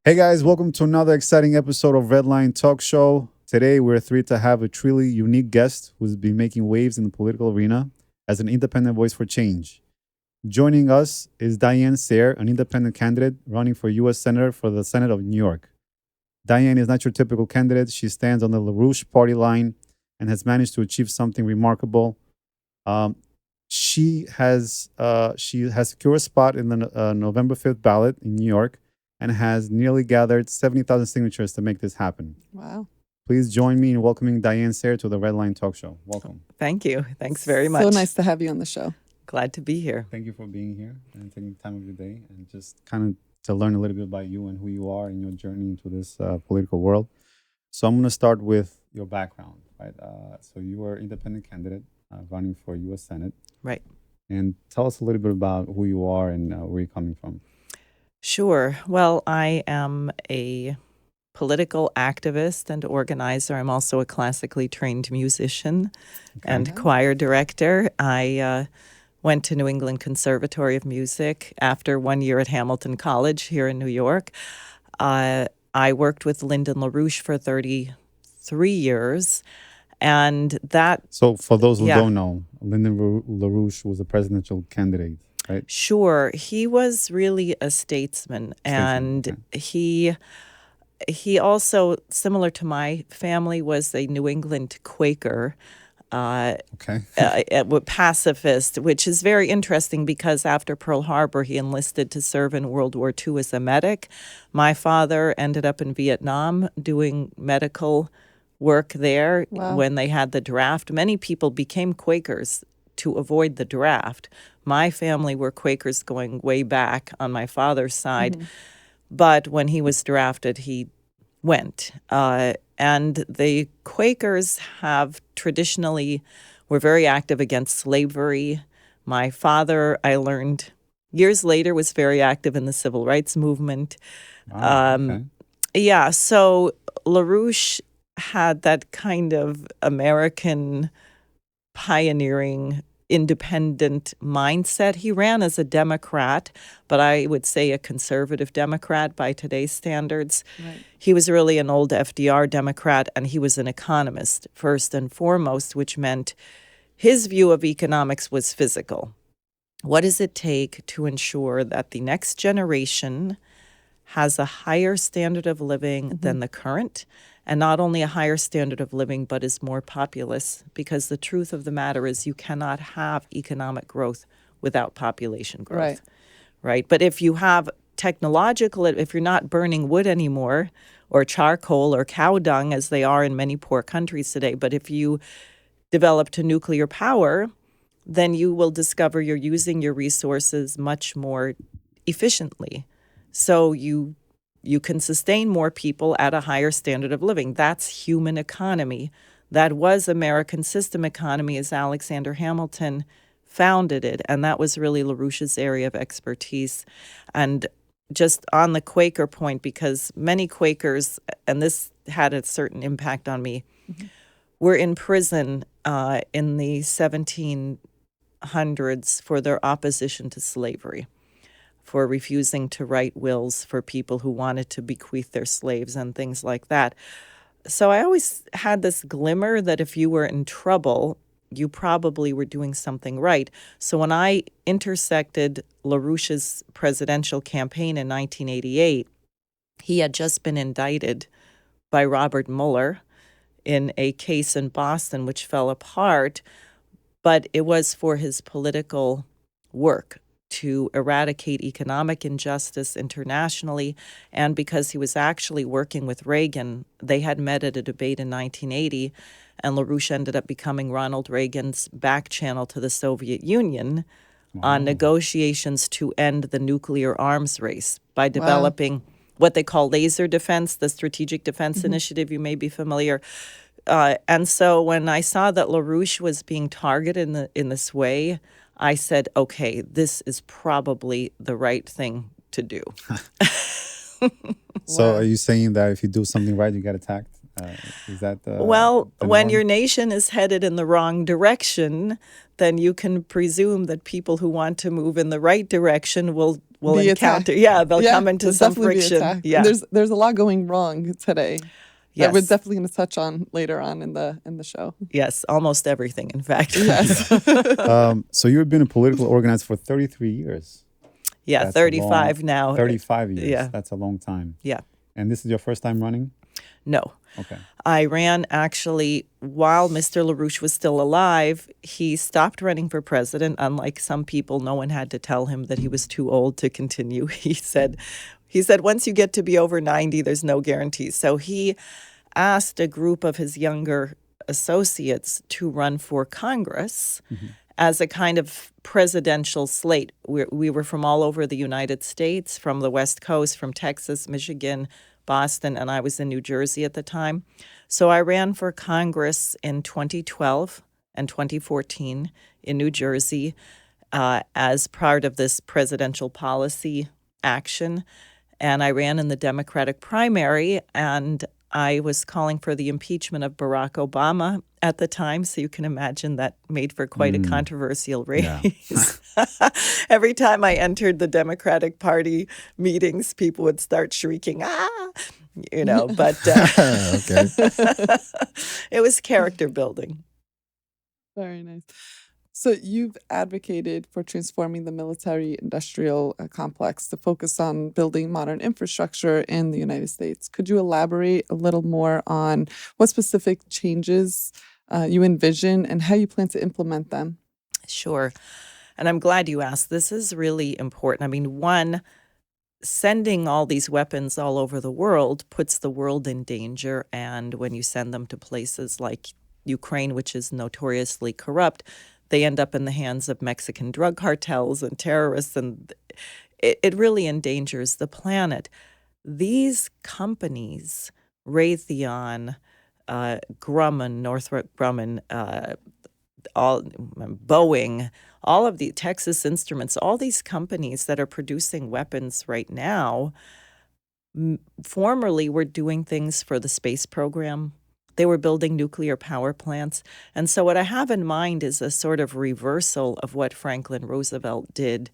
Hey guys, welcome to another exciting episode of Redline Talk Show. Today we're thrilled to have a truly unique guest who's been making waves in the political arena as an independent voice for change. Joining us is Diane Sare, an independent candidate running for U.S. Senator for the Senate of New York. Diane is not your typical candidate. She stands on the LaRouche Party line and has managed to achieve something remarkable. Um, she has secured a spot in the November 5th ballot in New York and has nearly gathered 70,000 signatures to make this happen. Wow. Please join me in welcoming Diane Sare to the Redline Talk Show. Welcome. Thank you. Thanks very much. So nice to have you on the show. Glad to be here. Thank you for being here and taking the time of your day and just kind of to learn a little bit about you and who you are and your journey into this political world. So I'm going to start with your background, right? So you were independent candidate running for U.S. Senate. Right. And tell us a little bit about who you are and where you're coming from. Sure. Well, I am a political activist and organizer. I'm also a classically trained musician and choir director. I went to New England Conservatory of Music after 1 year at Hamilton College here in New York. I worked with Lyndon LaRouche for 33 years. And that... So for those who don't know, Lyndon LaRouche was a presidential candidate, right? Sure. He was really a statesman. And he also, similar to my family, was a New England Quaker. Pacifist, which is very interesting because after Pearl Harbor, he enlisted to serve in World War II as a medic. My father ended up in Vietnam doing medical work there. Wow. When they had the draft. Many people became Quakers to avoid the draft. My family were Quakers going way back on my father's side. Mm-hmm. But when he was drafted, he went. And the Quakers have traditionally were very active against slavery. My father, I learned years later, was very active in the civil rights movement. Yeah, so LaRouche had that kind of American pioneering independent mindset. He ran as a Democrat, but I would say a conservative Democrat by today's standards. Right. He was really an old FDR Democrat, and he was an economist first and foremost, which meant his view of economics was physical. What does it take to ensure that the next generation has a higher standard of living than the current? And not only a higher standard of living, but is more populous, because the truth of the matter is you cannot have economic growth without population growth, right? But if you have technological, if you're not burning wood anymore, or charcoal or cow dung, as they are in many poor countries today, but if you develop to nuclear power, then you will discover you're using your resources much more efficiently. So you can sustain more people at a higher standard of living. That's human economy. That was American system economy as Alexander Hamilton founded it. And that was really LaRouche's area of expertise. And just on the Quaker point, because many Quakers, and this had a certain impact on me, were in prison in the 1700s for their opposition to slavery, for refusing to write wills for people who wanted to bequeath their slaves and things like that. So I always had this glimmer that if you were in trouble, you probably were doing something right. So when I intersected LaRouche's presidential campaign in 1988, he had just been indicted by Robert Mueller in a case in Boston which fell apart, but it was for his political work to eradicate economic injustice internationally. And because he was actually working with Reagan, they had met at a debate in 1980, and LaRouche ended up becoming Ronald Reagan's back channel to the Soviet Union on negotiations to end the nuclear arms race by developing what they call laser defense, the Strategic Defense Initiative. You may be familiar. And so when I saw that LaRouche was being targeted in this way, I said, okay, this is probably the right thing to do. So are you saying that if you do something right, you get attacked? Is that well, when your nation is headed in the wrong direction, then you can presume that people who want to move in the right direction will will Be encounter. attacked. Yeah, they'll Yeah, come into they'll some definitely be friction. attacked. Yeah. And there's a lot going wrong today that we're Yes. definitely going to touch on later on in the show. Yes, almost everything, in fact. Yes. So you've been a political organizer for 33 years. Yeah, That's a 35 long- now. 35 years. Yeah. That's a long time. Yeah. And this is your first time running? No. Okay. I ran actually while Mr. LaRouche was still alive. He stopped running for president. Unlike some people, no one had to tell him that he was too old to continue. He said, once you get to be over 90, there's no guarantees. So he asked a group of his younger associates to run for Congress as a kind of presidential slate. We were from all over the United States, from the West Coast, from Texas, Michigan, Boston, and I was in New Jersey at the time. So I ran for Congress in 2012 and 2014 in New Jersey as part of this presidential policy action. And I ran in the Democratic primary, and I was calling for the impeachment of Barack Obama at the time. So you can imagine that made for quite a controversial race. Yeah. Every time I entered the Democratic Party meetings, people would start shrieking, ah, but Okay. it was character building. Very nice. So you've advocated for transforming the military-industrial complex to focus on building modern infrastructure in the United States. Could you elaborate a little more on what specific changes you envision and how you plan to implement them? Sure. And I'm glad you asked. This is really important. I mean, one, sending all these weapons all over the world puts the world in danger. And when you send them to places like Ukraine, which is notoriously corrupt, they end up in the hands of Mexican drug cartels and terrorists, and it really endangers the planet. These companies, Raytheon, Grumman, Northrop Grumman, Boeing, all of the Texas Instruments, all these companies that are producing weapons right now, formerly were doing things for the space program. They were building nuclear power plants. And so what I have in mind is a sort of reversal of what Franklin Roosevelt did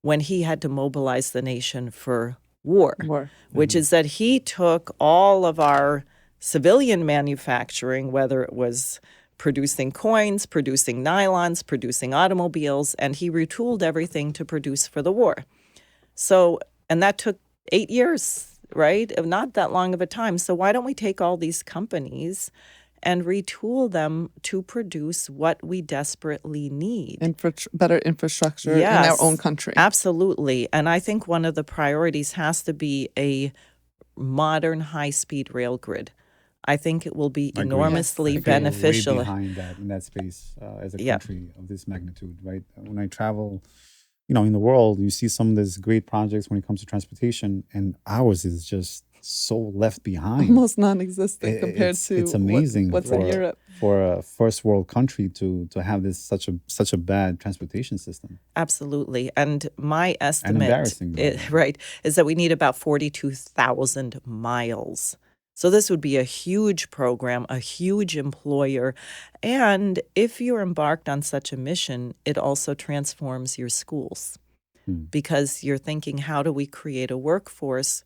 when he had to mobilize the nation for war. Which is that he took all of our civilian manufacturing, whether it was producing coins, producing nylons, producing automobiles, and he retooled everything to produce for the war. So, and that took 8 years. Right? Not that long of a time. So why don't we take all these companies and retool them to produce what we desperately need? Better infrastructure in our own country. Absolutely. And I think one of the priorities has to be a modern high-speed rail grid. I think it will be enormously beneficial. Way behind that in that space as a country of this magnitude, right? When I travel, in the world, you see some of these great projects when it comes to transportation, and ours is just so left behind. Almost non-existent compared to it's amazing what's in Europe. For a first world country to have this such a bad transportation system. Absolutely. And my estimate, and embarrassing, is that we need about 42,000 miles. So this would be a huge program, a huge employer. And if you're embarked on such a mission, it also transforms your schools because you're thinking, how do we create a workforce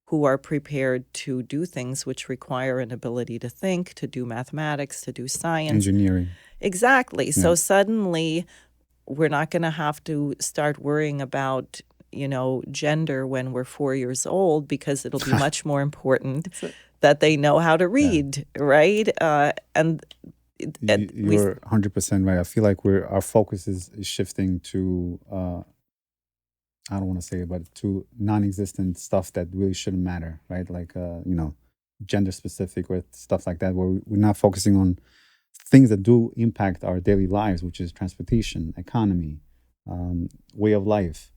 who are prepared to do things which require an ability to think, to do mathematics, to do science. Engineering. Exactly. Yeah. So suddenly we're not going to have to start worrying about gender when we're 4 years old, because it'll be much more important that they know how to read, right? And you're 100% right. I feel like our focus is shifting to I don't want to say it, but to non-existent stuff that really shouldn't matter, right? Like gender specific or stuff like that, where we're not focusing on things that do impact our daily lives, which is transportation, economy, way of life.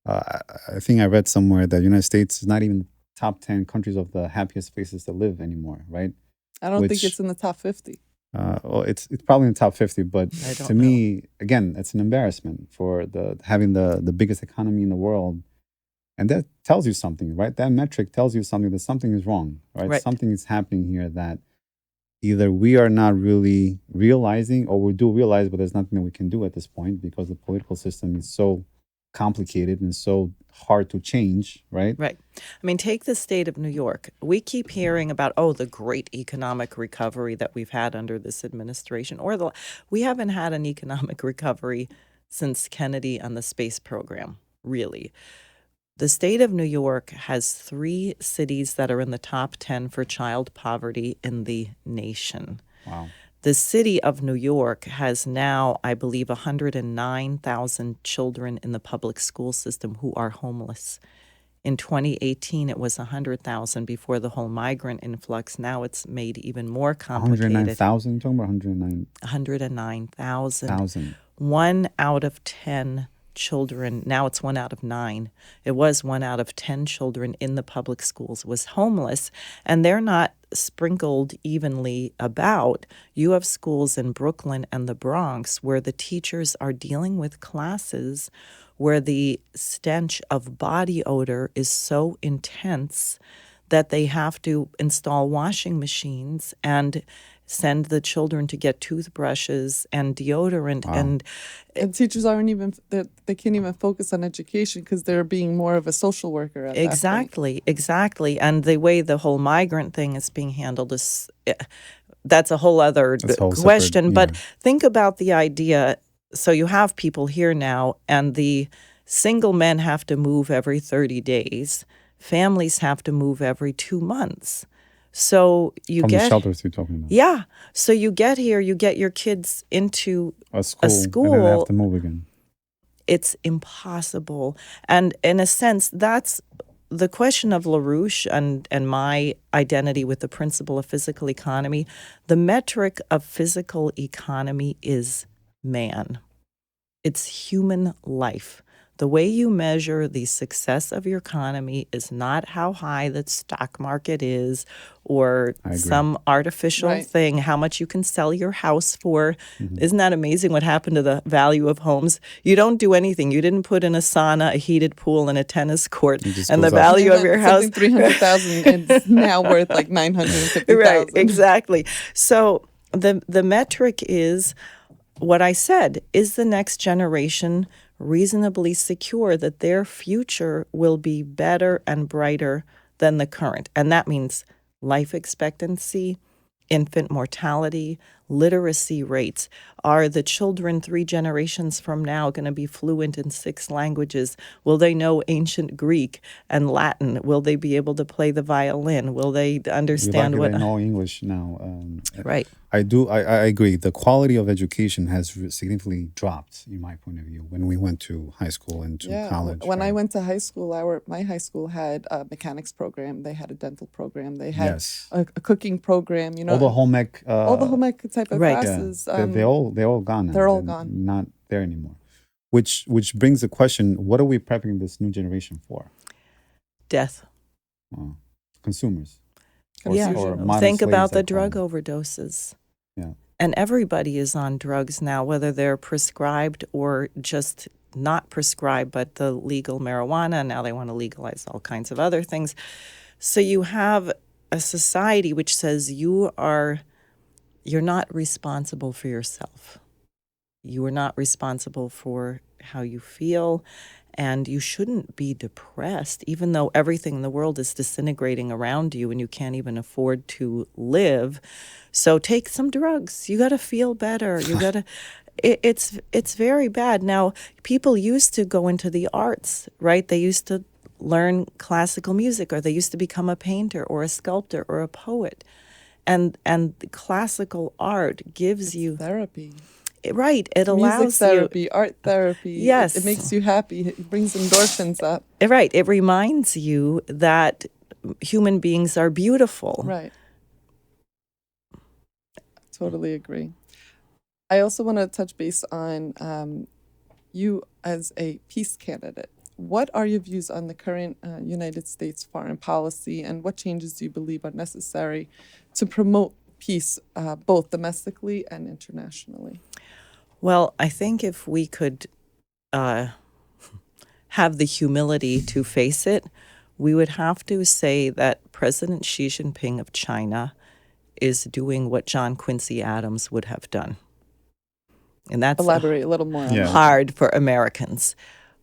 I think I read somewhere that the United States is not even top 10 countries of the happiest places to live anymore, right? I don't think it's in the top 50. Well, it's probably in the top 50, but to me, again, it's an embarrassment for having the biggest economy in the world. And that tells you something, right? That metric tells you something, that something is wrong, right? Something is happening here that either we are not really realizing, or we do realize, but there's nothing that we can do at this point because the political system is so complicated and so hard to change, right? Right. I mean, take the state of New York. We keep hearing about, the great economic recovery that we've had under this administration, we haven't had an economic recovery since Kennedy and the space program, really. The state of New York has 3 cities that are in the top 10 for child poverty in the nation. Wow. The city of New York has now, I believe, 109,000 children in the public school system who are homeless. In 2018, it was 100,000 before the whole migrant influx. Now it's made even more complicated. 109,000? You're talking about 109,000. 1 out of 10 children, now it's 1 out of 9. It was 1 out of 10 children in the public schools was homeless, and they're not sprinkled evenly about. You have schools in Brooklyn and the Bronx where the teachers are dealing with classes where the stench of body odor is so intense that they have to install washing machines and send the children to get toothbrushes and deodorant. Wow. And teachers aren't even, they can't even focus on education because they're being more of a social worker at that point. Exactly. And the way the whole migrant thing is being handled is, that's a whole other question. Separate, But think about the idea. So you have people here now, and the single men have to move every 30 days. Families have to move every 2 months. So you From get the shelters you're talking about. Yeah. So you get here, you get your kids into A school. And then they have to move again. It's impossible. And in a sense, that's the question of LaRouche and my identity with the principle of physical economy. The metric of physical economy is man. It's human life. The way you measure the success of your economy is not how high the stock market is or some artificial thing, how much you can sell your house for. Mm-hmm. Isn't that amazing what happened to the value of homes? You don't do anything. You didn't put in a sauna, a heated pool, and a tennis court, and the value of your house. $300,000 is now worth like $950,000. Right, exactly. So the metric is what I said, is the next generation reasonably secure that their future will be better and brighter than the current. And that means life expectancy, infant mortality, literacy rates. Are the children 3 generations from now going to be fluent in 6 languages? Will they know ancient Greek and Latin? Will they be able to play the violin? Will they understand what? They know English now. Right. I agree. The quality of education has significantly dropped, in my point of view, when we went to high school and to college. When I went to high school, my high school had a mechanics program. They had a dental program. They had a cooking program. You know, all the home ec, type of classes. Yeah. They're all gone now. They're all gone. Not there anymore. Which brings the question: what are we prepping this new generation for? Death. Consumers. Think about the drug overdoses. Yeah. And everybody is on drugs now, whether they're prescribed or just not prescribed, but the legal marijuana. Now they want to legalize all kinds of other things. So you have a society which says you're not responsible for yourself. You are not responsible for how you feel. And you shouldn't be depressed, even though everything in the world is disintegrating around you and you can't even afford to live. So take some drugs. You got to feel better. You got to. It's very bad. Now, people used to go into the arts, right? They used to learn classical music, or they used to become a painter or a sculptor or a poet. And classical art gives you therapy. Right. It allows music therapy, art therapy. Yes. It makes you happy. It brings endorphins up. Right. It reminds you that human beings are beautiful. Right. Totally agree. I also want to touch base on you as a peace candidate. What are your views on the current United States foreign policy, and what changes do you believe are necessary to promote peace both domestically and internationally? Well, I think if we could have the humility to face it, we would have to say that President Xi Jinping of China is doing what John Quincy Adams would have done. And that's elaborate a little more on hard for Americans.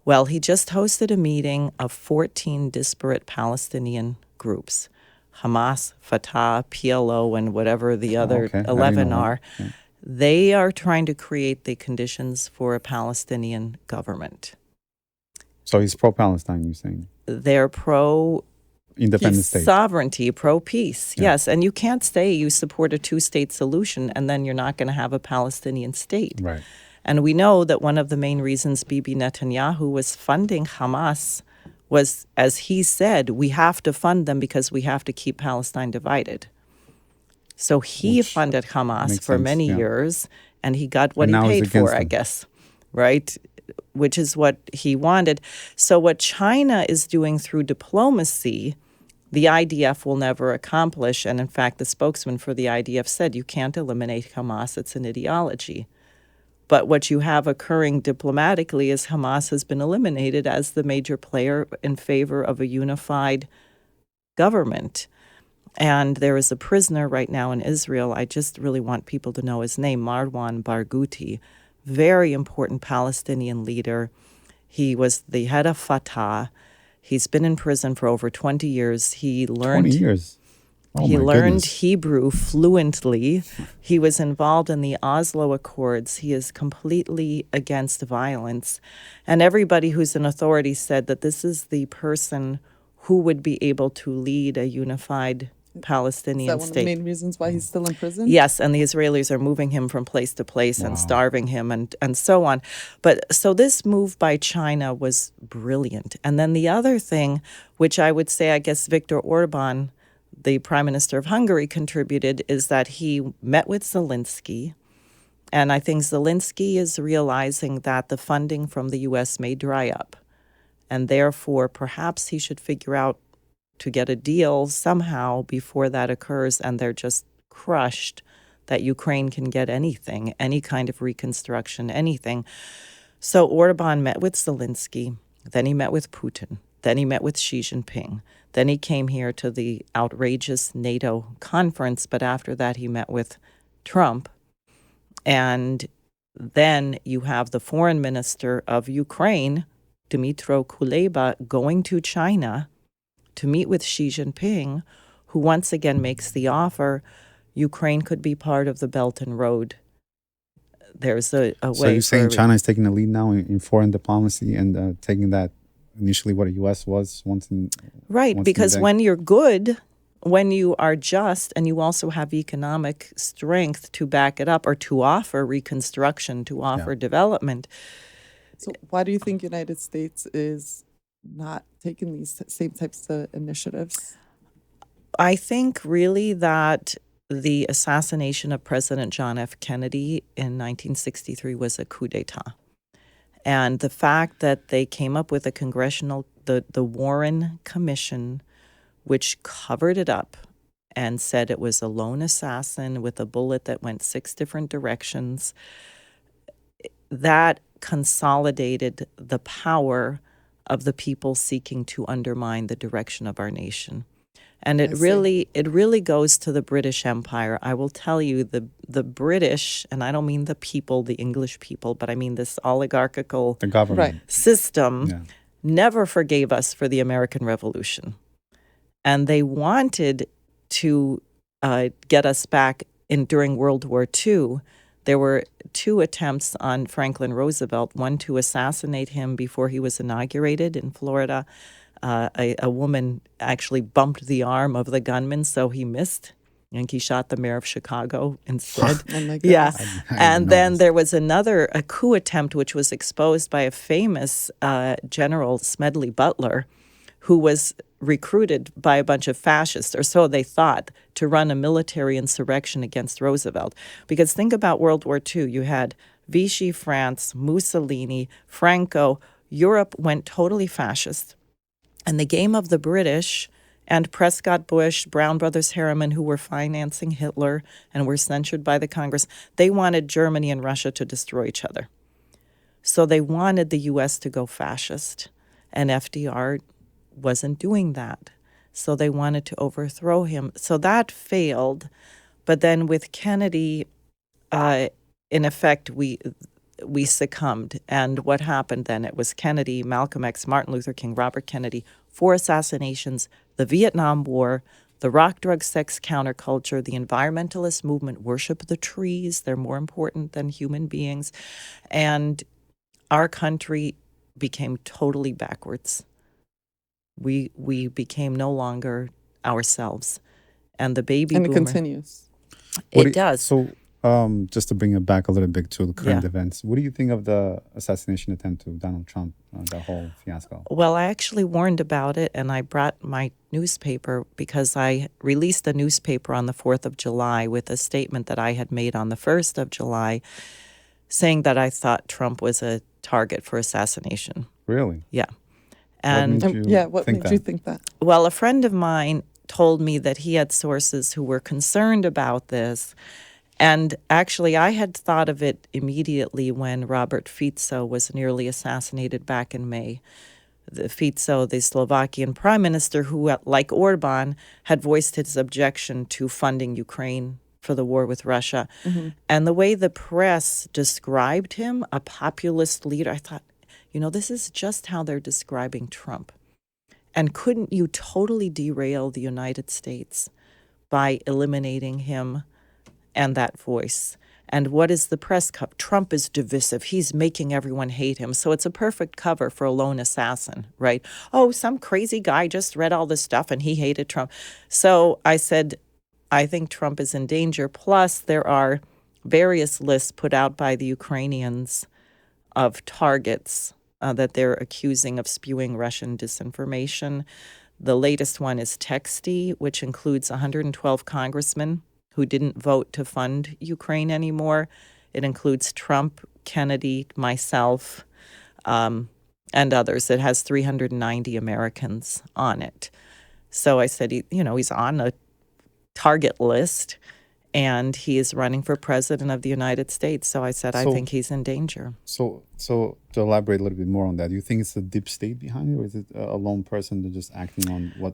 Well, he just hosted a meeting of 14 disparate Palestinian groups, Hamas, Fatah, PLO, and whatever the other Okay. I didn't 11 know that. are. Yeah. They are trying to create the conditions for a Palestinian government. So he's pro-Palestine, you're saying? They're pro Independent peace, state. sovereignty, pro-peace, Yeah. yes. And you can't say you support a two-state solution and then you're not going to have a Palestinian state. Right. And we know that one of the main reasons Bibi Netanyahu was funding Hamas was, as he said, we have to fund them because we have to keep Palestine divided. So he Which funded Hamas makes for sense, many yeah. years, and he got what And he now he's paid for, against I them. guess, right? Which is what he wanted. So what China is doing through diplomacy, the IDF will never accomplish. And in fact, the spokesman for the IDF said, you can't eliminate Hamas. It's an ideology. But what you have occurring diplomatically is Hamas has been eliminated as the major player in favor of a unified government. And there is a prisoner right now in Israel. I just really want people to know his name, Marwan Barghouti, very important Palestinian leader. He was the head of Fatah. He's been in prison for over 20 years. He 20 years. Oh, he my learned goodness. Hebrew fluently. He was involved in the Oslo Accords. He is completely against violence. And everybody who's in authority said that this is the person who would be able to lead a unified Is Palestinian that one of the state. main reasons why he's still in prison? Yes, and the Israelis are moving him from place to place and starving him and so on. But so this move by China was brilliant. And then the other thing, which I would say, I guess Viktor Orban, the prime minister of Hungary, contributed, is that he met with Zelensky. And I think Zelensky is realizing that the funding from the U.S. may dry up. And therefore, perhaps he should figure out to get a deal somehow before that occurs, and they're just crushed that Ukraine can get anything, any kind of reconstruction, anything. So Orban met with Zelensky, then he met with Putin, then he met with Xi Jinping, then he came here to the outrageous NATO conference, but after that he met with Trump. And then you have the foreign minister of Ukraine, Dmytro Kuleba, going to China to meet with Xi Jinping, who once again makes the offer Ukraine could be part of the Belt and Road. There's a way. So you're saying for China is taking the lead now in foreign diplomacy and taking that initially what the U.S. was once in right, once in because the day? when you're good, when you are just, and you also have economic strength to back it up or to offer reconstruction, to offer development. So why do you think United States is not taking these same types of initiatives? I think really that the assassination of President John F. Kennedy in 1963 was a coup d'etat. And the fact that they came up with a congressional, the Warren Commission, which covered it up and said it was a lone assassin with a bullet that went 6 different directions, that consolidated the power of the people seeking to undermine the direction of our nation. And it really goes to the British Empire. I will tell you, the British, and I don't mean the people, the English people, but I mean this oligarchical the government system, never forgave us for the American Revolution. And they wanted to get us back during World War II. There were 2 attempts on Franklin Roosevelt, one to assassinate him before he was inaugurated in Florida. A woman actually bumped the arm of the gunman, so he missed. I think he shot the mayor of Chicago instead. Oh my goodness. Yeah. I And then this. there was a coup attempt, which was exposed by a famous General Smedley Butler, who was recruited by a bunch of fascists, or so they thought, to run a military insurrection against Roosevelt. Because think about World War II. You had Vichy France, Mussolini, Franco. Europe went totally fascist. And the game of the British and Prescott Bush, Brown Brothers Harriman, who were financing Hitler and were censured by the Congress, they wanted Germany and Russia to destroy each other. So they wanted the U.S. to go fascist. And FDR wasn't doing that. So they wanted to overthrow him. So that failed. But then with Kennedy, in effect, we succumbed. And what happened then? It was Kennedy, Malcolm X, Martin Luther King, Robert Kennedy, 4 assassinations, the Vietnam War, the rock, drug, sex counterculture, the environmentalist movement, worship the trees. They're more important than human beings. And our country became totally backwards. We became no longer ourselves. And the baby And it boomer. continues. It does. So, just to bring it back a little bit to the current Yeah. events, what do you think of the assassination attempt to Donald Trump, that whole fiasco? Well, I actually warned about it, and I brought my newspaper because I released a newspaper on the 4th of July with a statement that I had made on the 1st of July saying that I thought Trump was a target for assassination. Really? Yeah. And made you What think made you that? think that? well, a friend of mine told me that he had sources who were concerned about this. And actually, I had thought of it immediately when Robert Fico was nearly assassinated back in May. Fico, the Slovakian prime minister, who, like Orban, had voiced his objection to funding Ukraine for the war with Russia. And the way the press described him, a populist leader, I thought, this is just how they're describing Trump. And couldn't you totally derail the United States by eliminating him and that voice? And what is the press cover? Trump is divisive. He's making everyone hate him. So it's a perfect cover for a lone assassin, right? Oh, some crazy guy just read all this stuff and he hated Trump. So I said, I think Trump is in danger. Plus, there are various lists put out by the Ukrainians of targets that they're accusing of spewing Russian disinformation. The latest one is Texty, which includes 112 congressmen who didn't vote to fund Ukraine anymore. It includes Trump, Kennedy, myself, and others. It has 390 Americans on it. So I said, he's on a target list, and he is running for president of the United States. So I said, I So- think he's in danger. So to elaborate a little bit more on that, do you think it's a deep state behind it, or is it a lone person that's just acting on what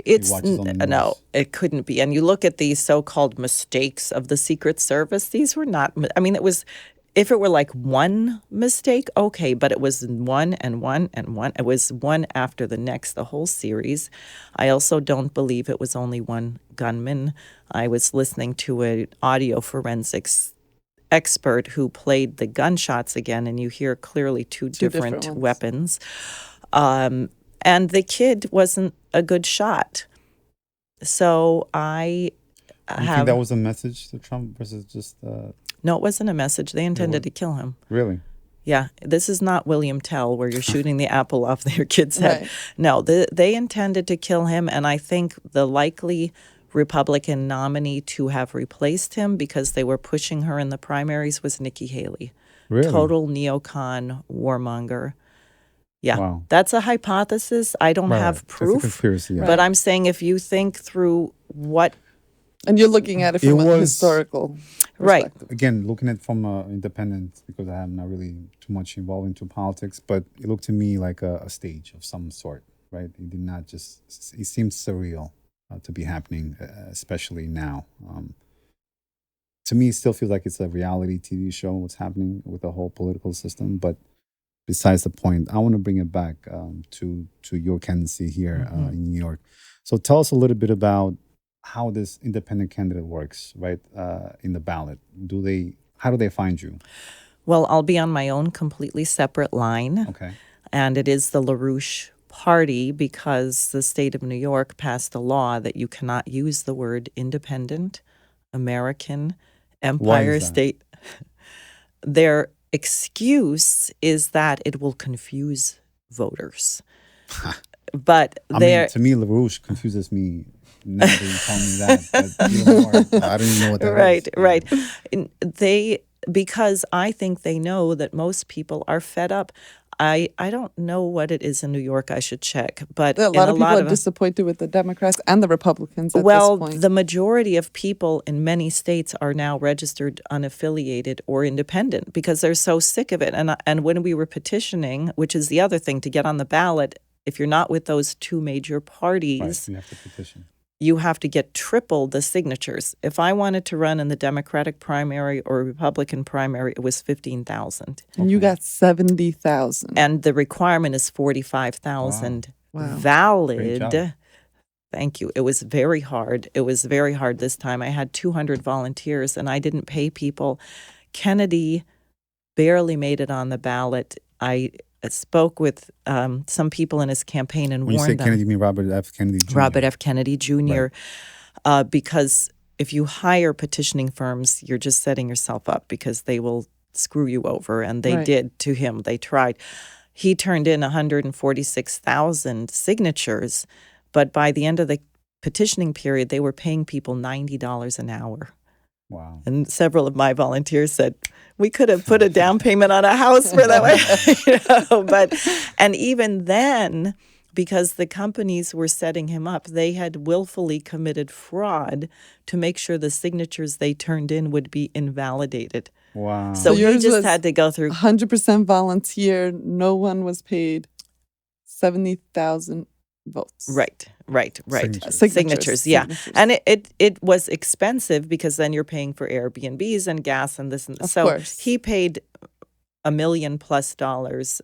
It's watches on the no, news? it couldn't be. And you look at these so-called mistakes of the Secret Service; these were not. I mean, it was. If it were like one mistake, okay, but it was one and one and one. It was one after the next, the whole series. I also don't believe it was only one gunman. I was listening to an audio forensics expert who played the gunshots again, and you hear clearly two different different ones. weapons. And the kid wasn't a good shot. So I Do you think have that was a message to Trump versus just no, it wasn't a message. They intended to kill him. really? Yeah, this is not William Tell where you're shooting the apple off your kid's head. Right. No, they intended to kill him, and I think the likely Republican nominee to have replaced him because they were pushing her in the primaries was Nikki Haley. Really? Total neocon warmonger. Yeah, Wow. that's a hypothesis. I don't Right, have right. It's a proof, conspiracy. Yeah. but I'm saying if you think through what And you're looking at it from It a was- historical Right. perspective. Again, looking at it from independent, because I am not really too much involved into politics, but it looked to me like a stage of some sort, right? It did not just, it seemed surreal to be happening, especially now. To me, it still feels like it's a reality TV show, what's happening with the whole political system. But besides the point, I want to bring it back to your candidacy here in New York. So tell us a little bit about how this independent candidate works, right? In the ballot, how do they find you? Well, I'll be on my own completely separate line. Okay. And it is the LaRouche Party because the state of New York passed a law that you cannot use the word independent, American, Empire that? State. Their excuse is that it will confuse voters. But I they're mean, to me, LaRouche confuses me now that you tell me that. But even more, I don't even know what that is. right. Because I think they know that most people are fed up. I don't know what it is in New York. I should check. But A in lot of people are of disappointed with the Democrats and the Republicans at well, this point. the majority of people in many states are now registered unaffiliated or independent because they're so sick of it. And when we were petitioning, which is the other thing, to get on the ballot, if you're not with those two major parties, Right, you have to petition. you have to get triple the signatures. If I wanted to run in the Democratic primary or Republican primary, it was 15,000. And you got 70,000. And the requirement is 45,000 Wow. Great valid. job. Thank you. It was very hard. It was very hard this time. I had 200 volunteers and I didn't pay people. Kennedy barely made it on the ballot. I spoke with some people in his campaign and When you say warned them. Kennedy, you mean Robert F. Kennedy Jr.? Robert F. Kennedy Jr. Because if you hire petitioning firms, you're just setting yourself up because they will screw you over. And they did to him. They tried. He turned in 146,000 signatures. But by the end of the petitioning period, they were paying people $90 an hour. Wow. And several of my volunteers said, we could have put a down payment on a house for that. And even then, because the companies were setting him up, they had willfully committed fraud to make sure the signatures they turned in would be invalidated. Wow. So he yours just was had to go through 100% volunteer. No one was paid. 70,000 votes. Right. Signatures. Yeah. And it was expensive because then you're paying for Airbnbs and gas and this and that. Of So course. he paid $1 million plus.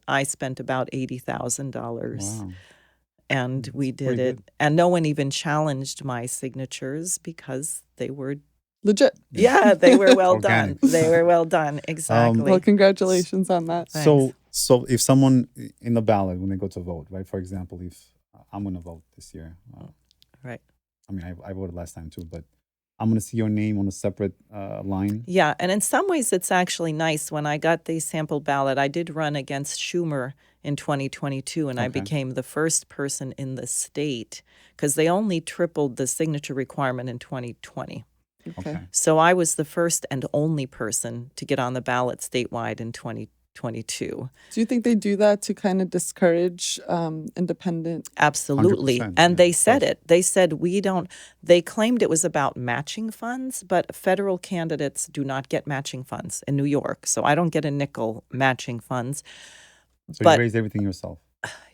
I spent about $80,000. Wow. And we did pretty it. good. And no one even challenged my signatures because they were, Legit. they were well Organic. done. They were well done. Exactly. Well, congratulations on that. So if someone in the ballot, when they go to vote, right? For example, if I'm going to vote this year. Right. I mean, I voted last time too, but I'm going to see your name on a separate line. Yeah, and in some ways it's actually nice. When I got the sample ballot, I did run against Schumer in 2022, and I Okay. became the first person in the state because they only tripled the signature requirement in 2020. Okay. So I was the first and only person to get on the ballot statewide in 2022. Do you think they do that to kind of discourage independent? Absolutely. 100%, And yeah, they of said course. it. They said they claimed it was about matching funds, but federal candidates do not get matching funds in New York. So I don't get a nickel matching funds. So But- you raised everything yourself.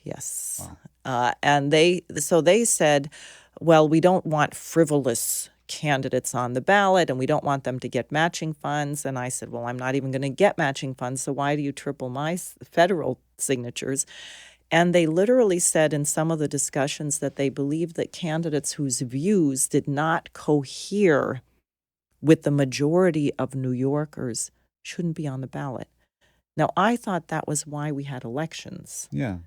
Yes. Wow. And they said, well, we don't want frivolous candidates on the ballot and we don't want them to get matching funds. And I said, well, I'm not even going to get matching funds. So why do you triple my federal signatures? And they literally said in some of the discussions that they believed that candidates whose views did not cohere with the majority of New Yorkers shouldn't be on the ballot. Now, I thought that was why we had elections. Yeah.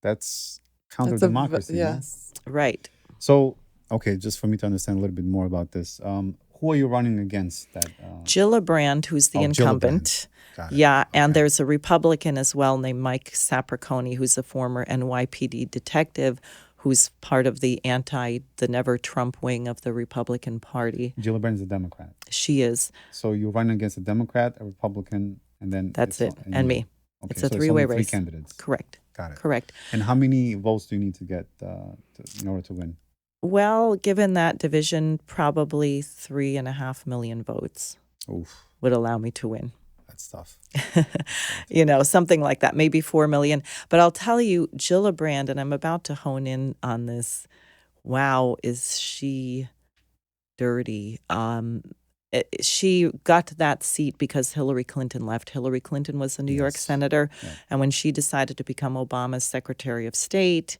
That's counter That's a democracy. yes. Right. So, okay, just for me to understand a little bit more about this, who are you running against? That Gillibrand, who's the Oh, incumbent. Got it. Yeah, and Okay. there's a Republican as well named Mike Sapriconi, who's a former NYPD detective who's part of the Never Trump wing of the Republican Party. Gillibrand's a Democrat. She is. So you're running against a Democrat, a Republican, and then That's it's- it. And you. me. Okay, It's a so three-way only race. Three candidates. Correct. Got it. Correct. And how many votes do you need to get in order to win? Well, given that division, probably 3.5 million votes Oof, would allow me to win. that's tough. Something like that, maybe 4 million. But I'll tell you, Gillibrand, and I'm about to hone in on this. Wow, is she dirty? She got that seat because Hillary Clinton left. Hillary Clinton was a New York Yes. senator. Yeah. And when she decided to become Obama's Secretary of State,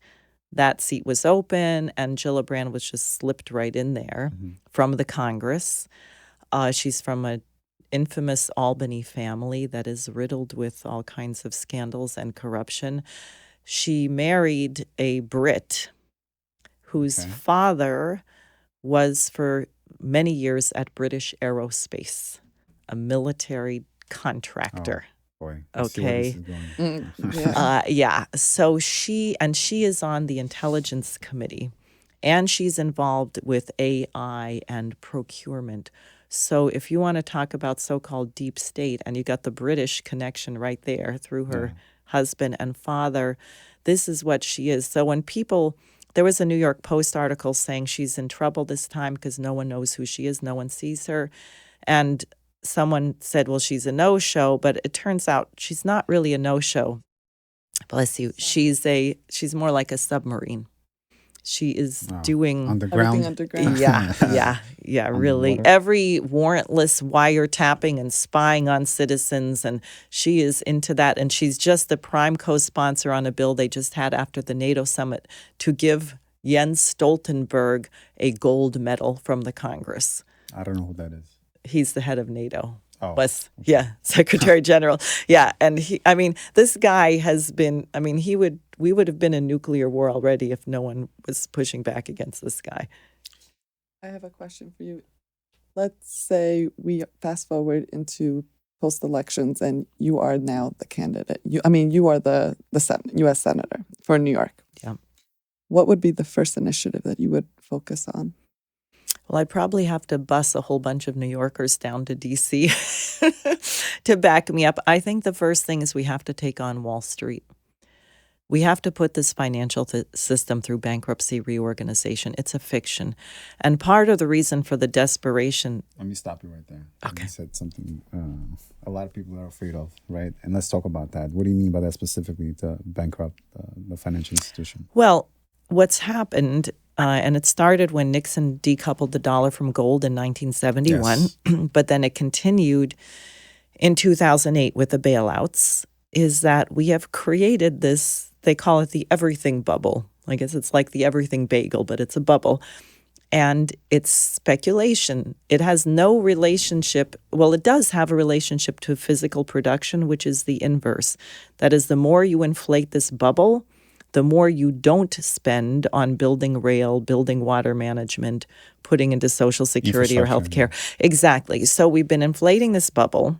that seat was open and Gillibrand was just slipped right in there Mhm. from the Congress. She's from an infamous Albany family that is riddled with all kinds of scandals and corruption. She married a Brit whose Okay. father was for many years at British Aerospace, a military contractor. Boy, I see where this Okay. is going. Yeah. So she is on the Intelligence Committee, and she's involved with AI and procurement. So if you want to talk about so-called deep state, and you got the British connection right there through her husband and father, this is what she is. So when there was a New York Post article saying she's in trouble this time because no one knows who she is, no one sees her. And someone said, well, she's a no-show, but it turns out she's not really a no-show. Bless you. She's more like a submarine. She is Wow. doing Underground. Everything underground. yeah, really. Underwater. Every warrantless wiretapping and spying on citizens, and she is into that. And she's just the prime co-sponsor on a bill they just had after the NATO summit to give Jens Stoltenberg a gold medal from the Congress. I don't know who that is. He's the head of NATO. Oh, Secretary General. Yeah, and this guy has been, we would have been in nuclear war already if no one was pushing back against this guy. I have a question for you. Let's say we fast forward into post-elections and you are now the candidate. You are the U.S. Senator for New York. Yeah. What would be the first initiative that you would focus on? Well, I'd probably have to bus a whole bunch of New Yorkers down to D.C. to back me up. I think the first thing is we have to take on Wall Street. We have to put this financial system through bankruptcy reorganization. It's a fiction. And part of the reason for the desperation... Let me stop you right there. Okay. You said something a lot of people are afraid of, right? And let's talk about that. What do you mean by that specifically, to bankrupt the financial institution? Well, what's happened... and it started when Nixon decoupled the dollar from gold in 1971, Yes. but then it continued in 2008 with the bailouts, is that we have created this, they call it the everything bubble. I guess it's like the everything bagel, but it's a bubble. And it's speculation. It has no relationship. Well, it does have a relationship to physical production, which is the inverse. That is, the more you inflate this bubble, the more you don't spend on building rail, building water management, putting into Social Security or Infrastructure, healthcare. Exactly. So we've been inflating this bubble.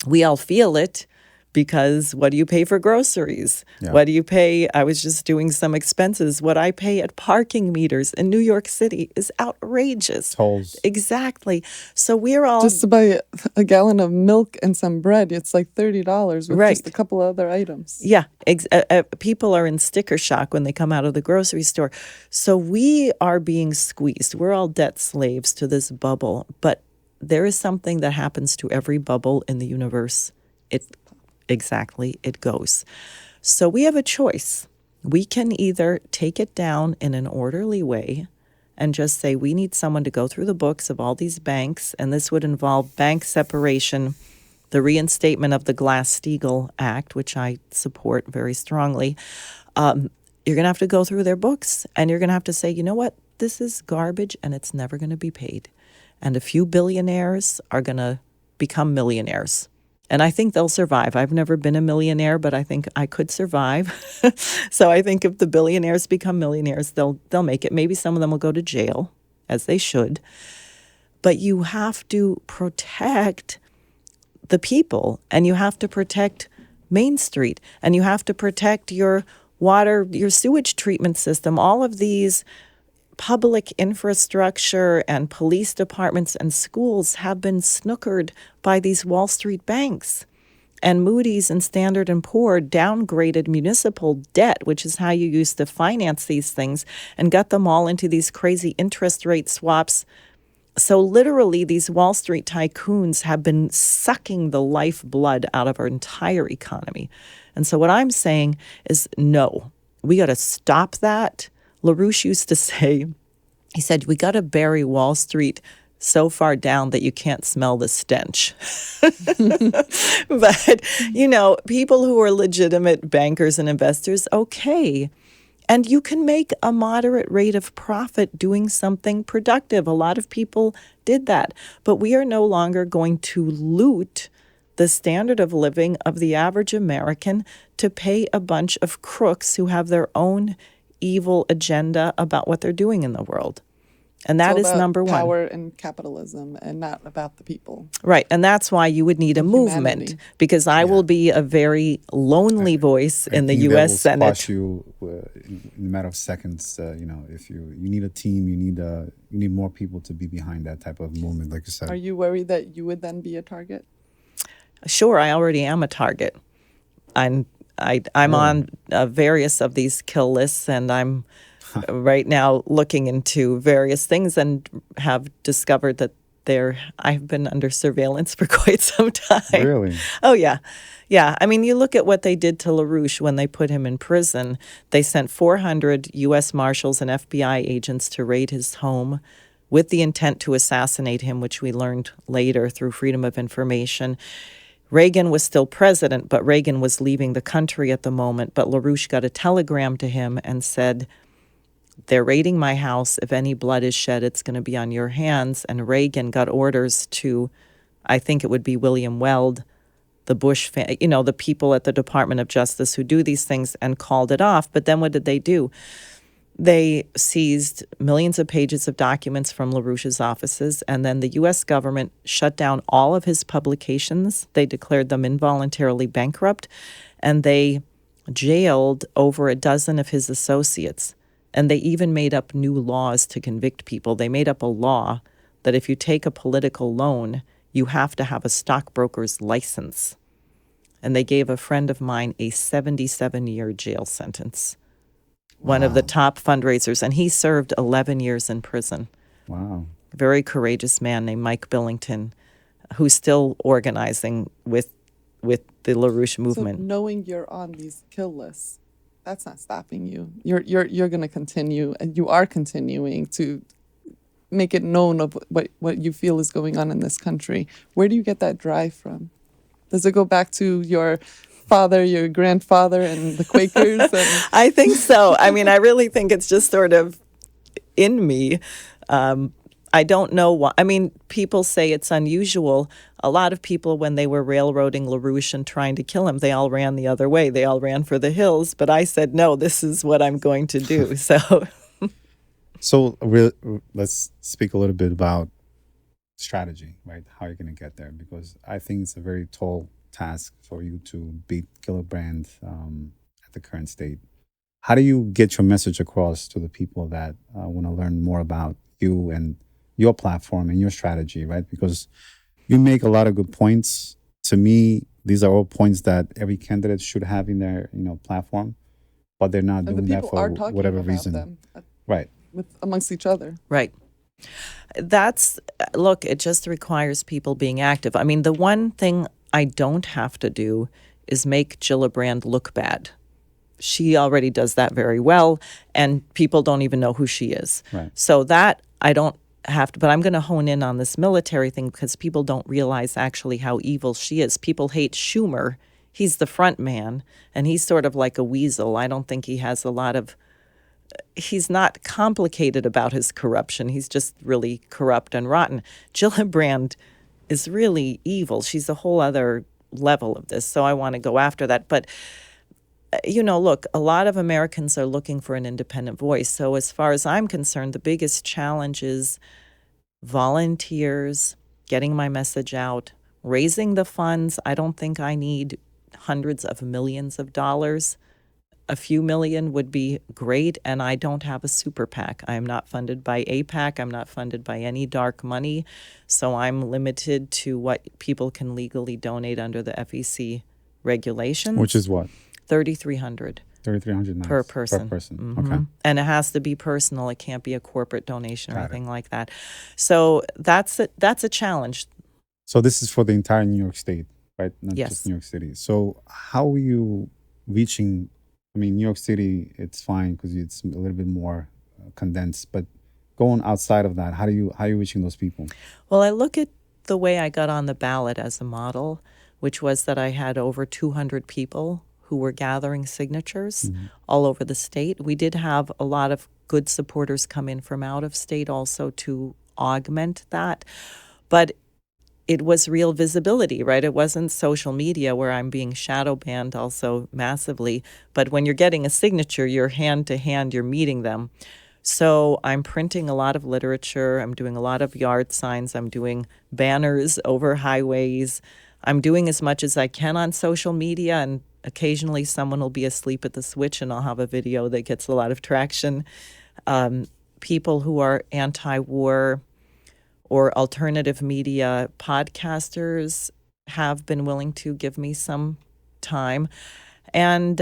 We all feel it because what do you pay for groceries? Yeah. What do you pay? I was just doing some expenses. What I pay at parking meters in New York City is outrageous. Tolls. Exactly. So we're all... Just to buy a gallon of milk and some bread, it's like $30 with Right. just a couple other items. Yeah, people are in sticker shock when they come out of the grocery store. So we are being squeezed. We're all debt slaves to this bubble. But there is something that happens to every bubble in the universe. It goes. So we have a choice. We can either take it down in an orderly way and just say we need someone to go through the books of all these banks, and this would involve bank separation, the reinstatement of the Glass-Steagall Act, which I support very strongly. You're going to have to go through their books, and you're going to have to say, you know what, this is garbage, and it's never going to be paid. And a few billionaires are going to become millionaires. And I think they'll survive. I've never been a millionaire, but I think I could survive. So I think if the billionaires become millionaires, they'll make it. Maybe some of them will go to jail, as they should. But you have to protect the people, and you have to protect Main Street, and you have to protect your water, your sewage treatment system, all of these public infrastructure and police departments and schools have been snookered by these Wall Street banks. And Moody's and Standard & Poor downgraded municipal debt, which is how you used to finance these things, and got them all into these crazy interest rate swaps. So literally, these Wall Street tycoons have been sucking the lifeblood out of our entire economy. And so what I'm saying is, no, we got to stop that. LaRouche used to say, he said, we got to bury Wall Street so far down that you can't smell the stench. But, people who are legitimate bankers and investors, okay. And you can make a moderate rate of profit doing something productive. A lot of people did that. But we are no longer going to loot the standard of living of the average American to pay a bunch of crooks who have their own evil agenda about what they're doing in the world. And that is number one. Power and capitalism, and not about the people. Right. And that's why you would need a movement, Humanity. because I will be a very lonely voice in the U.S. Senate. That will squash you in a matter of seconds. If you need a team, you need more people to be behind that type of movement, like you said. Are you worried that you would then be a target? Sure, I already am a target. I'm on various of these kill lists, and I'm right now looking into various things and have discovered that I've been under surveillance for quite some time. Really? Oh, yeah. Yeah, I mean, you look at what they did to LaRouche when they put him in prison. They sent 400 U.S. Marshals and FBI agents to raid his home with the intent to assassinate him, which we learned later through Freedom of Information. Reagan was still president, but Reagan was leaving the country at the moment. But LaRouche got a telegram to him and said, they're raiding my house. If any blood is shed, it's going to be on your hands. And Reagan got orders to, I think it would be William Weld, the Bush, the people at the Department of Justice who do these things, and called it off. But then what did they do? They seized millions of pages of documents from LaRouche's offices, and then the U.S. government shut down all of his publications. They declared them involuntarily bankrupt, and they jailed over a dozen of his associates. And they even made up new laws to convict people. They made up a law that if you take a political loan, you have to have a stockbroker's license. And they gave a friend of mine a 77-year jail sentence. One of the top fundraisers, and he served 11 years in prison. Wow. A very courageous man named Mike Billington, who's still organizing with the LaRouche movement. So knowing you're on these kill lists, that's not stopping you. You're going to continue, and you are continuing to make it known of what you feel is going on in this country. Where do you get that drive from? Does it go back to your father, your grandfather, and the Quakers? And I think so. I mean, I really think it's just sort of in me. I don't know why. I mean, people say it's unusual. A lot of people, when they were railroading LaRouche and trying to kill him, they all ran the other way. They all ran for the hills. But I said, no, this is what I'm going to do. So let's speak a little bit about strategy, right? How you're going to get there, because I think it's a very tall task for you to beat Gillibrand at the current state. How do you get your message across to the people that want to learn more about you and your platform and your strategy, right? Because you make a lot of good points. To me, these are all points that every candidate should have in their platform, but they're not doing that for whatever reason. Them, right. Amongst each other. Right. Look, it just requires people being active. I mean, the one thing I don't have to do is make Gillibrand look bad. She already does that very well, and people don't even know who she is. Right. So that I don't have to, but I'm going to hone in on this military thing because people don't realize actually how evil she is. People hate Schumer. He's the front man, and he's sort of like a weasel. I don't think he has a lot of, he's not complicated about his corruption. He's just really corrupt and rotten. Gillibrand is really evil. She's a whole other level of this. So I want to go after that. But, look, a lot of Americans are looking for an independent voice. So as far as I'm concerned, the biggest challenge is volunteers, getting my message out, raising the funds. I don't think I need hundreds of millions of dollars. A few million would be great, and I don't have a super PAC. I am not funded by AIPAC. I'm not funded by any dark money, so I'm limited to what people can legally donate under the FEC regulations. Which is what? $3,300. $3,300 per person. Okay. And it has to be personal. It can't be a corporate donation or anything like that. So that's a challenge. So this is for the entire New York State, right? Not Yes. just New York City. So how are you reaching? I mean, New York City, it's fine because it's a little bit more condensed. But going outside of that, how are you reaching those people? Well, I look at the way I got on the ballot as a model, which was that I had over 200 people who were gathering signatures all over the state. We did have a lot of good supporters come in from out of state also to augment that. But it was real visibility, right? It wasn't social media where I'm being shadow banned also massively. But when you're getting a signature, you're hand to hand, you're meeting them. So I'm printing a lot of literature. I'm doing a lot of yard signs. I'm doing banners over highways. I'm doing as much as I can on social media, and occasionally someone will be asleep at the switch and I'll have a video that gets a lot of traction. People who are anti-war or alternative media podcasters have been willing to give me some time. And,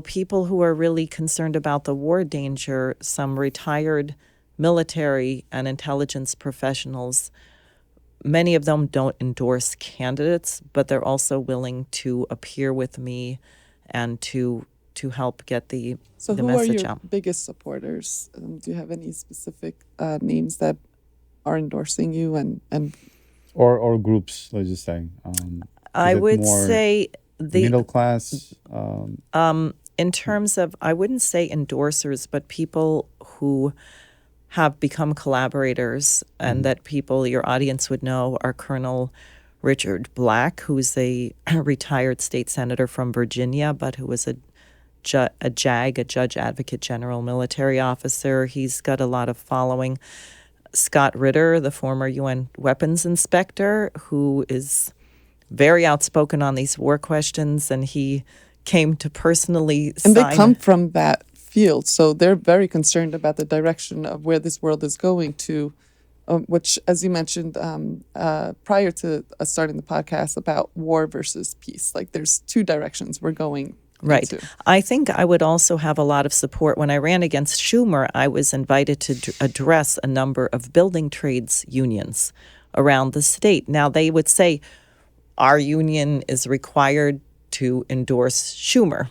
people who are really concerned about the war danger, some retired military and intelligence professionals many of them don't endorse candidates, but they're also willing to appear with me and to help get the So the who are message your out. biggest supporters? Do you have any specific names that are endorsing you and Or groups, let's just say. I Is it would more say the middle class? in terms of, I wouldn't say endorsers, but people who have become collaborators and that people, your audience would know, are Colonel Richard Black, who's a retired state senator from Virginia, but who was a JAG, a Judge Advocate General military officer. He's got a lot of following. Scott Ritter, the former UN weapons inspector, who is very outspoken on these war questions, and he came to personally and they sign. come from that field, so they're very concerned about the direction of where this world is going to, which, as you mentioned prior to us starting the podcast, about war versus peace. Like there's two directions we're going Right. into. I think I would also have a lot of support. When I ran against Schumer, I was invited to address a number of building trades unions around the state. Now, they would say our union is required to endorse Schumer,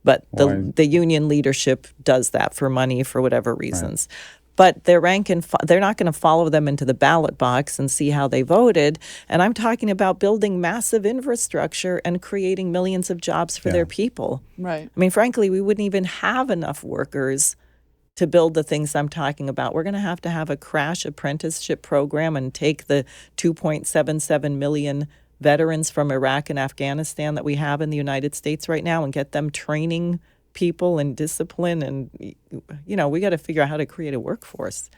but Why? the union leadership does that for money, for whatever reasons. But their they're not going to follow them into the ballot box and see how they voted. And I'm talking about building massive infrastructure and creating millions of jobs for their people. Right. I mean, frankly, we wouldn't even have enough workers to build the things I'm talking about. We're going to have a crash apprenticeship program and take the 2.77 million veterans from Iraq and Afghanistan that we have in the United States right now and get them training people and discipline. And, we got to figure out how to create a workforce.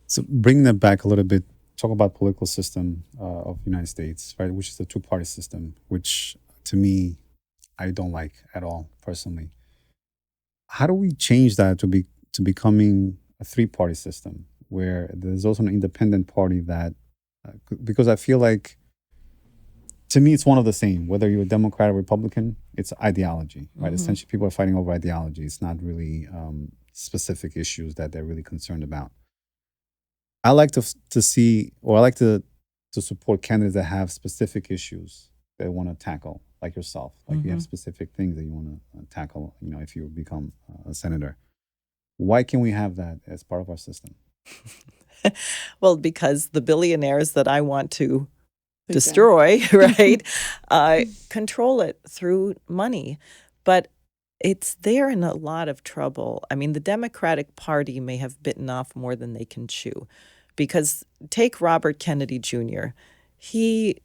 So bring that back a little bit. Talk about political system of the United States, right? Which is a two-party system, which to me, I don't like at all personally. How do we change that to becoming a three-party system where there's also an independent party that, because I feel like, to me, it's one of the same. Whether you're a Democrat or Republican, it's ideology, right? Essentially, people are fighting over ideology. It's not really specific issues that they're really concerned about. I like to see, or I like to support candidates that have specific issues they want to tackle, like yourself. Like you have specific things that you want to tackle, if you become a senator. Why can we have that as part of our system? Well, because the billionaires that I want to destroy, right, control it through money. But they're in a lot of trouble. I mean, the Democratic Party may have bitten off more than they can chew. Because take Robert Kennedy Jr. He,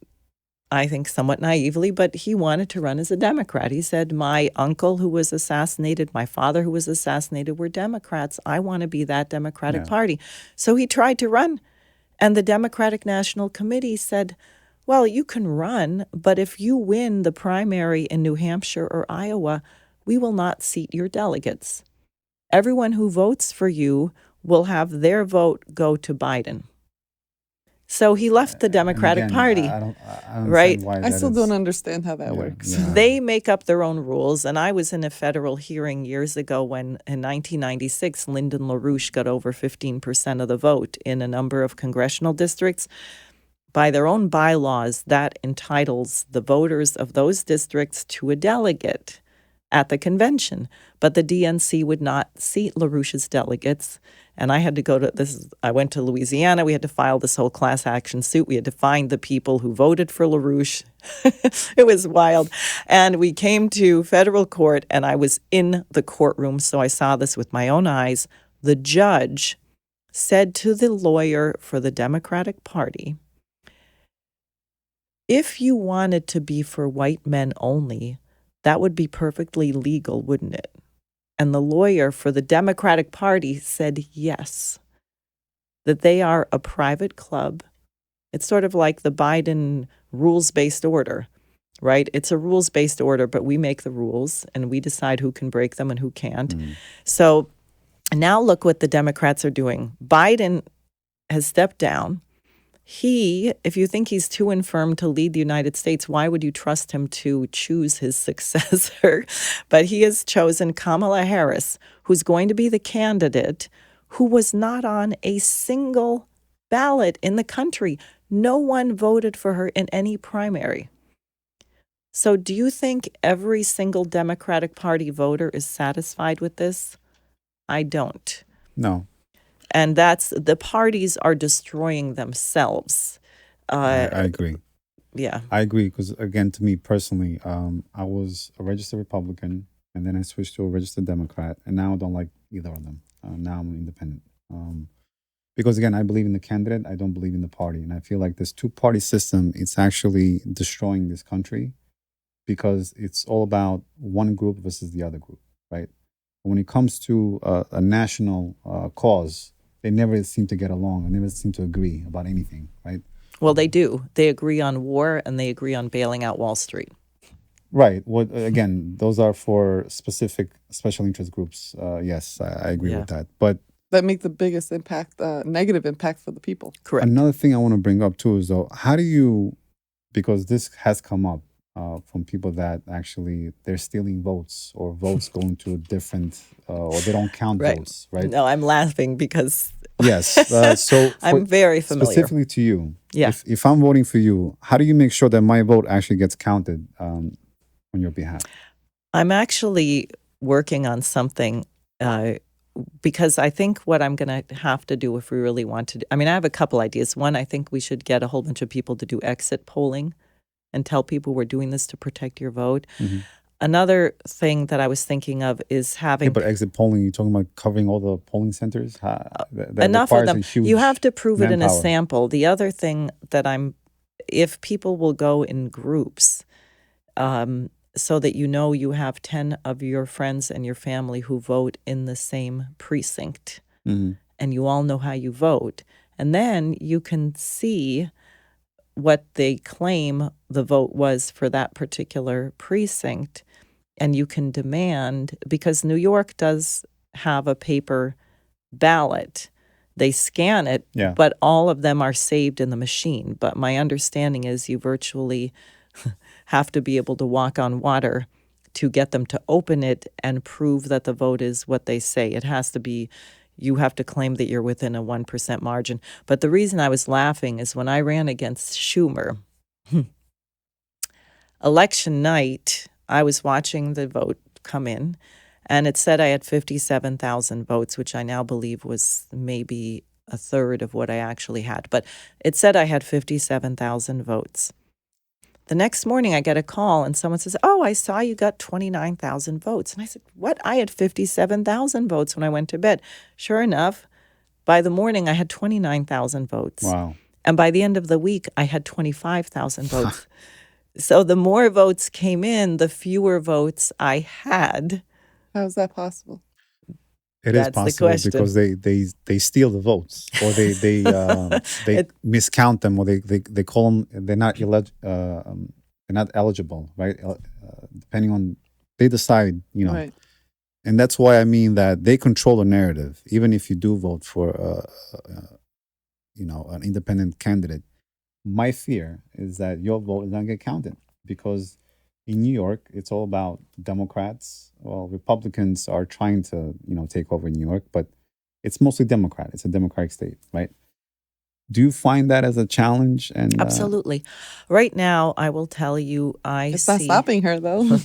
I think somewhat naively, but he wanted to run as a Democrat. He said, my uncle who was assassinated, my father who was assassinated were Democrats. I want to be that Democratic Party. So he tried to run. And the Democratic National Committee said, well, you can run, but if you win the primary in New Hampshire or Iowa, we will not seat your delegates. Everyone who votes for you will have their vote go to Biden. So he left the Democratic Party. I don't right? Why I still don't understand how that works. Yeah. They make up their own rules. And I was in a federal hearing years ago when, in 1996, Lyndon LaRouche got over 15% of the vote in a number of congressional districts. By their own bylaws, that entitles the voters of those districts to a delegate at the convention. But the DNC would not seat LaRouche's delegates. And I had to go to I went to Louisiana. We had to file this whole class action suit. We had to find the people who voted for LaRouche. It was wild. And we came to federal court, and I was in the courtroom, so I saw this with my own eyes. The judge said to the lawyer for the Democratic Party, if you wanted to be for white men only, that would be perfectly legal, wouldn't it? And the lawyer for the Democratic Party said yes, that they are a private club. It's sort of like the Biden rules-based order, right? It's a rules-based order, but we make the rules and we decide who can break them and who can't. So now look what the Democrats are doing. Biden has stepped down. If you think he's too infirm to lead the United States, why would you trust him to choose his successor? But he has chosen Kamala Harris, who's going to be the candidate who was not on a single ballot in the country. No one voted for her in any primary. So do you think every single Democratic Party voter is satisfied with this? I don't. No, And that's the parties are destroying themselves. I agree. Yeah. I agree because, again, to me personally, I was a registered Republican, and then I switched to a registered Democrat, and now I don't like either of them. Now I'm independent. Because, again, I believe in the candidate, I don't believe in the party, and I feel like this two-party system, it's actually destroying this country because it's all about one group versus the other group, right? When it comes to a national cause, they never seem to get along and never seem to agree about anything, right? Well, they do. They agree on war and they agree on bailing out Wall Street. Right. What again? Those are for specific special interest groups. Yes, I agree Yeah. with that. But That make the biggest impact, negative impact for the people. Correct. another thing I want to bring up too is though, how do you? Because this has come up from people that actually they're stealing votes or votes going to a different or they don't count Right. votes, right? No, I'm laughing because Yes. So I'm very familiar. specifically to you, Yeah. if I'm voting for you, how do you make sure that my vote actually gets counted on your behalf? I'm actually working on something because I think what I'm going to have to do if we really want to do, I mean, I have a couple ideas. One, I think we should get a whole bunch of people to do exit polling and tell people we're doing this to protect your vote. Mhm. Another thing that I was thinking of is having Yeah, but exit polling, you're talking about covering all the polling centers? That enough of requires them. a huge You have to prove it in a manpower. sample. The other thing that if people will go in groups, so that you have 10 of your friends and your family who vote in the same precinct, Mhm. and you all know how you vote, and then you can see what they claim the vote was for that particular precinct, and you can demand, because New York does have a paper ballot. They scan it, Yeah. but all of them are saved in the machine. But my understanding is you virtually have to be able to walk on water to get them to open it and prove that the vote is what they say. It has to be, you have to claim that you're within a 1% margin. But the reason I was laughing is when I ran against Schumer, election night, I was watching the vote come in, and it said I had 57,000 votes, which I now believe was maybe a third of what I actually had. But it said I had 57,000 votes. The next morning, I get a call, and someone says, "Oh, I saw you got 29,000 votes." And I said, "What? I had 57,000 votes when I went to bed." Sure enough, by the morning, I had 29,000 votes. Wow. And by the end of the week, I had 25,000 votes. So the more votes came in, the fewer votes I had. How is that possible? It is That's the possible question. because they steal the votes or they miscount them or they call them they're not eligible, right? Depending on they decide, Right. and that's why I mean that they control the narrative. Even if you do vote for an independent candidate, my fear is that your vote is not going to get counted because in New York, it's all about Democrats. Well, Republicans are trying to, take over New York, but it's mostly Democrat. It's a Democratic state, right? Do you find that as a challenge? And Absolutely. Right now, I will tell you, It's not stopping her, though.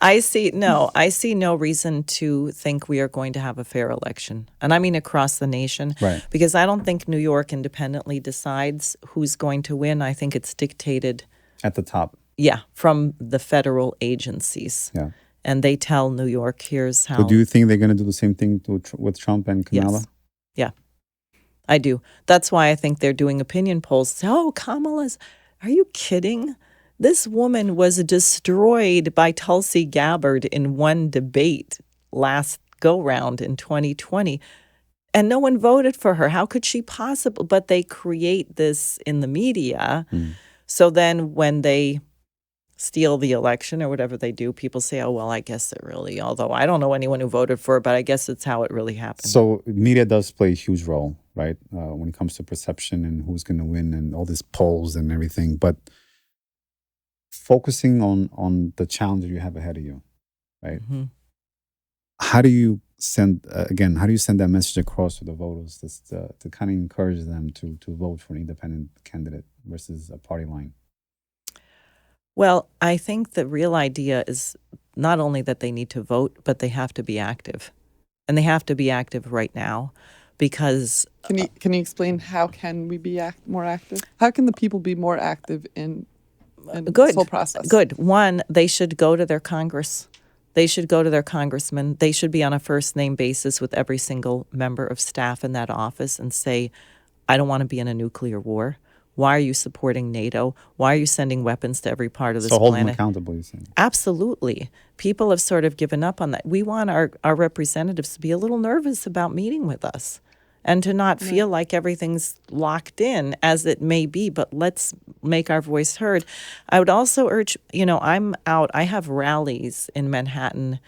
I see no reason to think we are going to have a fair election. And I mean across the nation. Right. Because I don't think New York independently decides who's going to win. I think it's dictated, at the top, from the federal agencies. yeah. And they tell New York, here's how. So do you think they're going to do the same thing with Trump and Kamala? Yes. Yeah, I do. That's why I think they're doing opinion polls. Oh, Kamala's, are you kidding? This woman was destroyed by Tulsi Gabbard in one debate last go-round in 2020, and no one voted for her. How could she possibly? But they create this in the media. So then when they steal the election or whatever they do, people say, oh, well, I guess it really, although I don't know anyone who voted for it, but I guess it's how it really happened. So media does play a huge role, right? When it comes to perception and who's going to win and all these polls and everything. But focusing on the challenge that you have ahead of you, right? Mhm. How do you send again? How do you send that message across to the voters to kind of encourage them to vote for an independent candidate versus a party line? Well, I think the real idea is not only that they need to vote, but they have to be active. And they have to be active right now because Can you explain how can we be more active? How can the people be more active in this whole process? Good. One, they should go to their Congress. They should go to their congressman. They should be on a first name basis with every single member of staff in that office and say, I don't want to be in a nuclear war. Why are you supporting NATO? Why are you sending weapons to every part of this So hold them planet? accountable, you're saying? Absolutely. People have sort of given up on that. We want our representatives to be a little nervous about meeting with us and to not feel like everything's locked in, as it may be, but let's make our voice heard. I would also urge, I'm out. I have rallies in Manhattan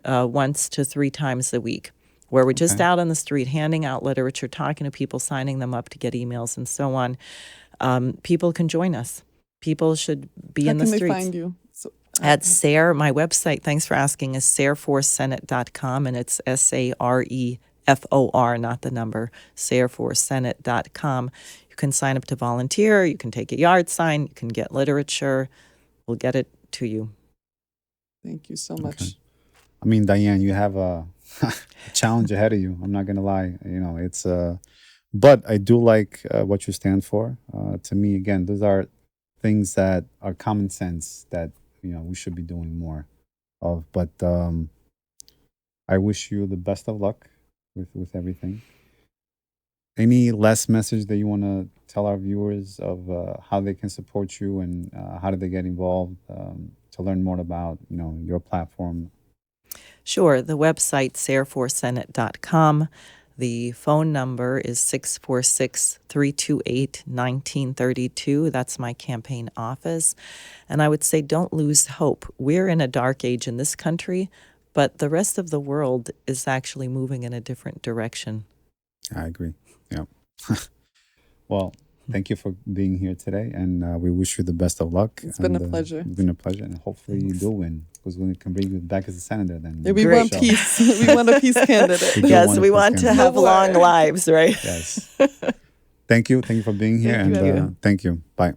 once to 3 times a week where we're just out on the street handing out literature, talking to people, signing them up to get emails and so on. People can join us. People should be in the streets. How can they find you? At SARE, my website, thanks for asking, is sareforsenate.com, and it's SAREFOR, not the number, sareforsenate.com. You can sign up to volunteer. You can take a yard sign. You can get literature. We'll get it to you. Thank you so much. Okay. I mean, Diane, you have a challenge ahead of you. I'm not going to lie. It's but I do like what you stand for. To me, again, those are things that are common sense that, we should be doing more of. But I wish you the best of luck with everything. Any last message that you want to tell our viewers of how they can support you and how do they get involved to learn more about, your platform? Sure. The website, sareforsenate.com. The phone number is 646-328-1932. That's my campaign office. And I would say don't lose hope. We're in a dark age in this country, but the rest of the world is actually moving in a different direction. I agree. Yeah. Well, thank you for being here today, and we wish you the best of luck. It's been a pleasure. It's been a pleasure, and hopefully you do win, because we can bring you back as a senator then. We want peace. We want a peace candidate. Yes, we want to have long lives, right? Yes. Thank you. Thank you for being here, Thank and you. thank you. Bye.